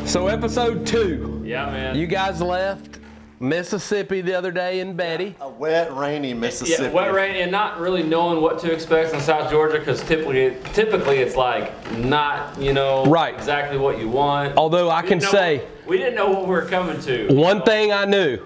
So episode 2. Yeah, man. You guys left Mississippi the other day in Betty. A wet, rainy Mississippi. Yeah, wet, rainy, and not really knowing what to expect in South Georgia, because typically it's like not, right, exactly what you want. Although I can say, we didn't know what we were coming to. One thing I knew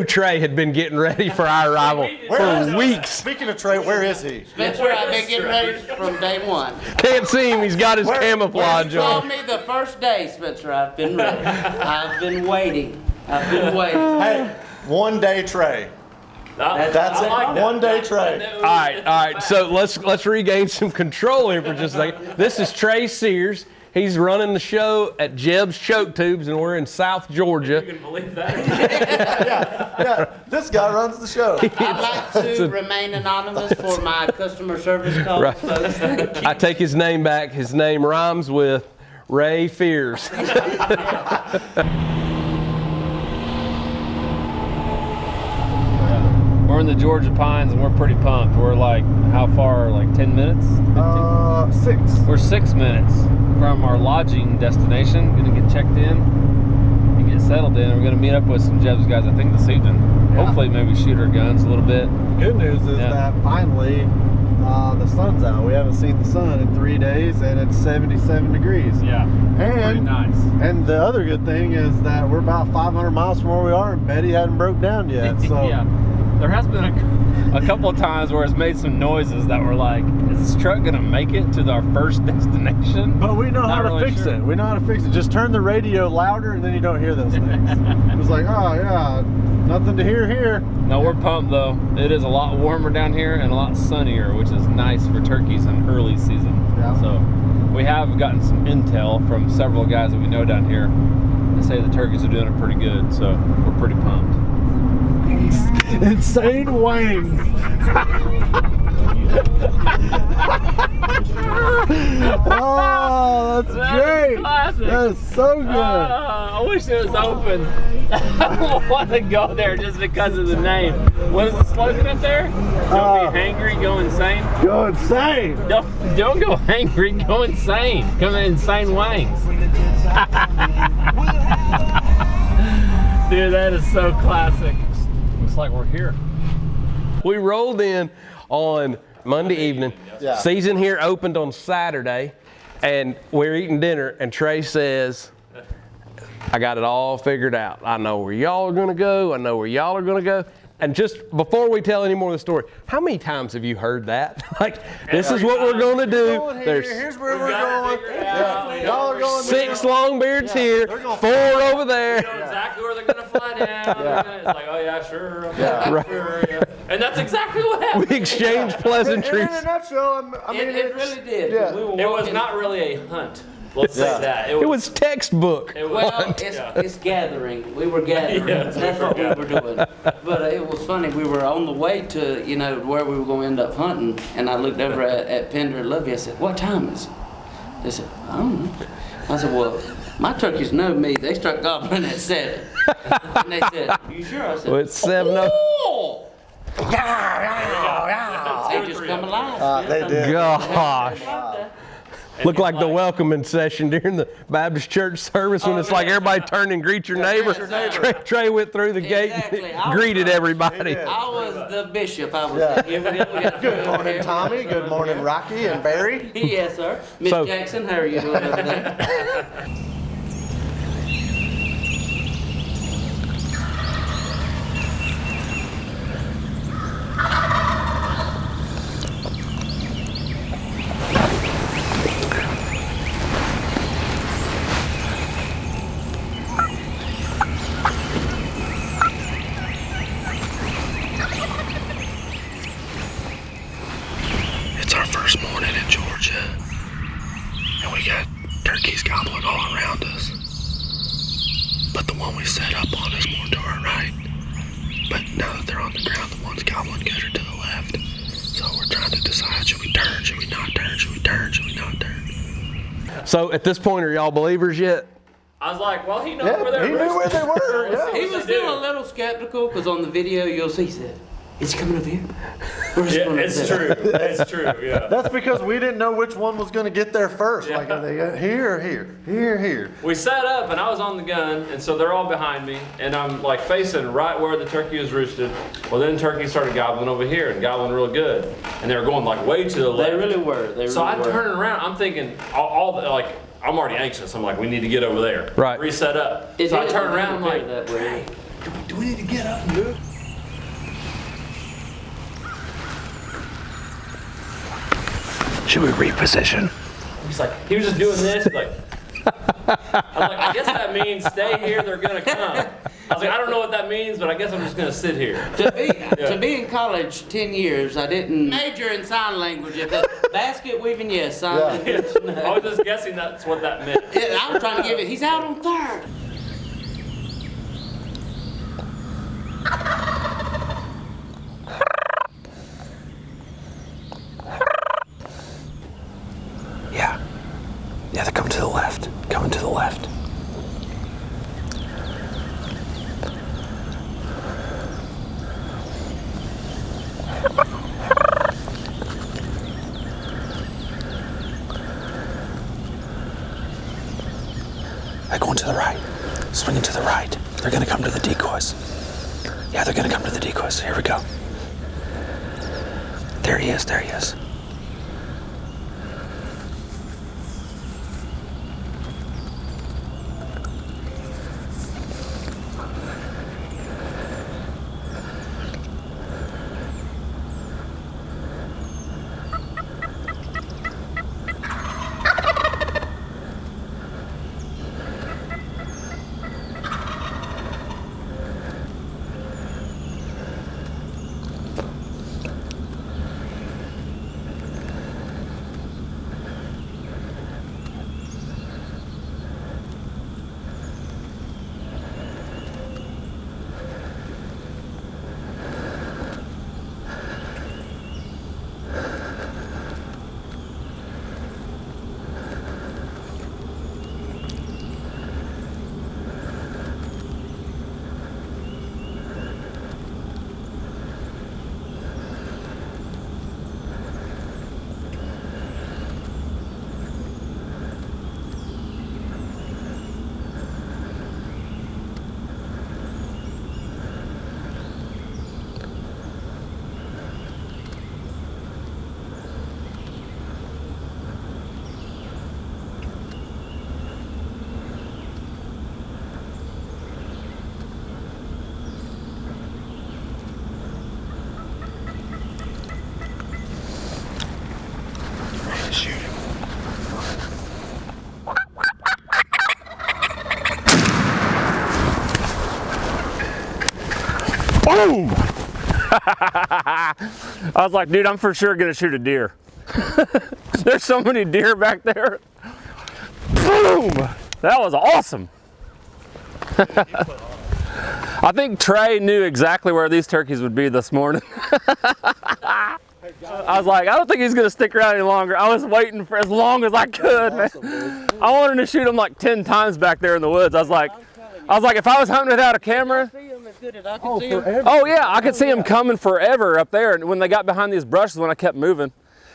Trey had been getting ready for our arrival for weeks. Speaking of Trey, where is he? Spencer, I've been getting ready from day one. Can't see him. He's got his camouflage You called on. me the first day, Spencer. I've been ready. I've been waiting. Hey, one day Trey. That's it. Like one day Trey. All right. So let's regain some control here for just a second. This is Trey Sears. He's running the show at Jeb's Choke Tubes, and we're in South Georgia. You can believe that? yeah. This guy runs the show. I'd like to remain anonymous for my customer service calls. Right. Folks. Thank you. I take his name back. His name rhymes with Ray Fears. We're in the Georgia Pines, and we're pretty pumped. We're like, how far? Like 10 minutes? 6. We're 6 minutes from our lodging destination. Gonna get checked in and get settled in. We're gonna meet up with some Jeb's guys, I think, this evening. Yeah. Hopefully, maybe shoot our guns a little bit. Good news is that finally the sun's out. We haven't seen the sun in 3 days, and it's 77 degrees. Yeah, pretty And nice. and the other good thing is that we're about 500 miles from where we are, and Betty hadn't broke down yet. So Yeah, there has been a couple of times where it's made some noises that were like, is this truck gonna make it to our first destination? But we know how Not to really fix sure. it. We know how to fix it. Just turn the radio louder, and then you don't hear those things. It was like, oh yeah, nothing to hear here. No, we're pumped though. It is a lot warmer down here and a lot sunnier, which is nice for turkeys in early season. Yeah. So we have gotten some intel from several guys that we know down here. They say the turkeys are doing it pretty good, so we're pretty pumped. Insane wangs. Oh, that's great. Classic. That is so good. I wish it was open. I don't want to go there just because of the name. What is the slogan up there? Don't be hangry, go insane. Go insane. Don't go hangry, go insane. Come in insane wangs. Dude, that is so classic. Looks like we're here. We rolled in on Monday evening. Yeah. Season here opened on Saturday, and we're eating dinner, and Trey says, I got it all figured out. I know where y'all are gonna go. I know where y'all are gonna go. And just before we tell any more of the story, how many times have you heard that? Like, this is what we're gonna do. Here's where we're going. Yeah. Y'all are going 6 Longbeards here, 4 over there. You know exactly where they're gonna fly down. It's like, oh yeah, sure. Yeah. Sure, yeah. And that's exactly what happened. We exchanged pleasantries. In a nutshell, I mean, It really did. Yeah. We were It was walking- not really a hunt. Let's say that. It was textbook. It was, Well, it's gathering. We were gathering. Yeah, That's what we were doing. But it was funny. We were on the way to, where we were going to end up hunting. And I looked over at Pender and Lovey. I said, what time is it? They said, I don't know. I said, well, my turkeys know me. They start gobbling at 7. And they said, you sure? I said, Well, it's 7 oh! They just come alive. they did. Gosh. Looked like the welcoming session during the Baptist church service when it's like everybody turn and greet your neighbor. Trey went through the gate Exactly. and greeted everybody. I was the bishop. I was Yeah. giving it. We got Good morning, Tommy. Good morning, Rocky and Barry. Yes, sir. Miss So- Jackson, how are you doing over there? It's our first morning in Georgia, and we got turkeys gobbling all around us. But the one we set up on is more to our right. But now that they're on the ground, the one's gobbling gooder to the left. So we're trying to decide, should we turn, should we not turn, should we turn, should we not turn? So at this point, are y'all believers yet? I was like, well, he knows Yeah, where they're he knew where they were. Yeah. He was still a little skeptical because on the video you'll see he said, Is he coming over here? Where's he Yeah, going it's over there? true. It's true. Yeah. That's because we didn't know which one was going to get there first. Like, are they here. We sat up and I was on the gun, and so they're all behind me, and I'm like facing right where the turkey was roosted. Well, then turkey started gobbling over here and gobbling real good, and they were going like way to the left. They really were. So I turn around. I'm thinking like I'm already anxious. I'm like, we need to get over there. Right. Reset up. It So I is. turn around. I'm like, that way. Do we need to get up and move? Should we reposition? he's like, he was just doing this. He's like, I'm like, I guess that means stay here. They're gonna come. I was like, I don't know what that means, but I guess I'm just gonna sit here. To be in college 10 years, I didn't major in sign language. If it's basket weaving, yes. Sign language, no. I was just guessing that's what that meant. Yeah, I was trying to give it. He's out on third. Yeah. Yeah, they're coming to the left. Coming to the left. They're going to the right. Swinging to the right. They're gonna come to the decoys. Yeah, they're gonna come to the decoys. Here we go. There he is, there he is. Boom! I was like, dude, I'm for sure gonna shoot a deer. There's so many deer back there. Boom! That was awesome. I think Trey knew exactly where these turkeys would be this morning. I was like, I don't think he's gonna stick around any longer. I was waiting for as long as I could, man. I wanted to shoot him like 10 times back there in the woods. I was like, if I was hunting without a camera, oh yeah, I could see him coming forever up there. And when they got behind these brushes, when I kept moving.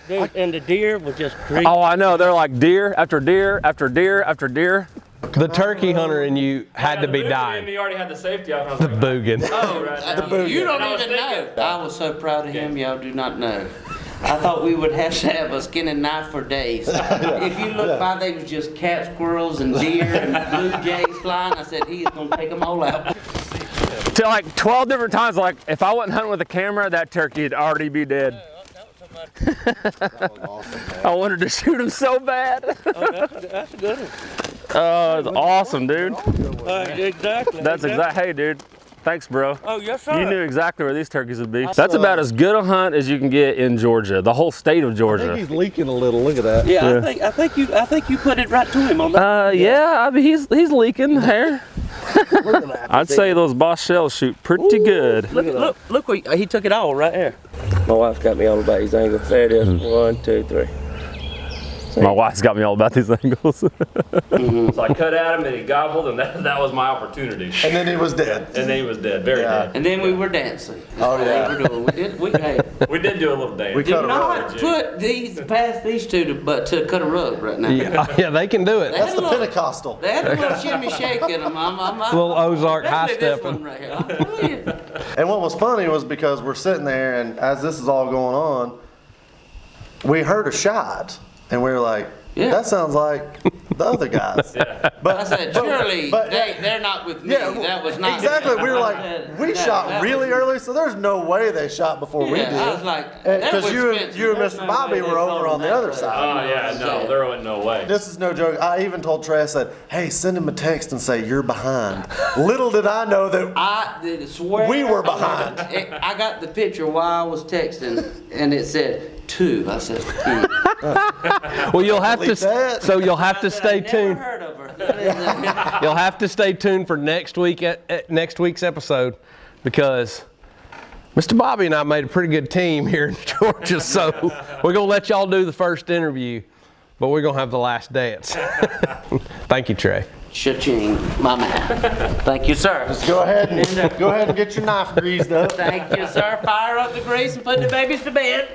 Dude, and the deer was just crazy. Oh, I know. They're like deer after deer after deer after deer. The turkey hunter in you had to be dying. He already had the safety off. I was The like, boogan. Oh, you don't even know. I was so proud of him, y'all do not know. I thought we would have to have a skinning knife for days. If you look by, they was just cat, squirrels, and deer, and blue jays flying. I said, he is going to take them all out. To like 12 different times, like if I wasn't hunting with a camera, that turkey would already be dead. That was awesome, man. I wanted to shoot him so bad. Oh, that's a good one. Oh, it's awesome, dude. Exactly. That's exact. Hey, dude. Thanks, bro. Oh, yes, sir. You knew exactly where these turkeys would be. That's about as good a hunt as you can get in Georgia, the whole state of I think Georgia. he's leaking a little. Look at that. Yeah, Yeah. I think you put it right to him on that. Yeah, I mean he's leaking hair. Look at that. I'd say those boss shells shoot pretty good. Look where he took it all right there. My wife got me all about his angle. There it is. 1, 2, 3. My wife's got me all about these angles. So I cut at him and he gobbled, and that was my opportunity. And then he was dead. And then he was dead, very Yeah. dead. And then we were dancing. Oh, yeah. We were doing. We did do a little dance. We Did cut a not rug. put these past these two to cut a rug right now. Yeah, they can do it. That's the Pentecostal. They had a little shimmy shake in them. Little Ozark high Especially this stepping. one right here. I'll tell you. And what was funny was because we're sitting there, and as this is all going on, we heard a shot, and we were like, Yeah. that sounds like the other guys. But I said, surely but- they're not with me. Yeah, that was not exactly. We were I like, said, we that- shot that really was- early, so there's no way they shot before we Yeah, did. I was like, that Because was you Spencer. and There's Mr. no Bobby way were they over told on him the that other was- side. Oh, yeah, no, there wasn't no way. This is no joke. I even told Trey, I said, hey, send him a text and say, you're behind. Little did I know that I did swear We were behind. I got the picture while I was texting, and it said 2. I said, Well, you'll have to. Believe that. So you'll have to stay Never tuned. heard of her. You'll have to stay tuned for next week at next week's episode, because Mr. Bobby and I made a pretty good team here in Georgia. So we're gonna let y'all do the first interview, but we're gonna have the last dance. Thank you, Trey. Cha-ching, my man. Thank you, sir. go ahead and get your knife greased up. Thank you, sir. Fire up the grease and put the babies to bed.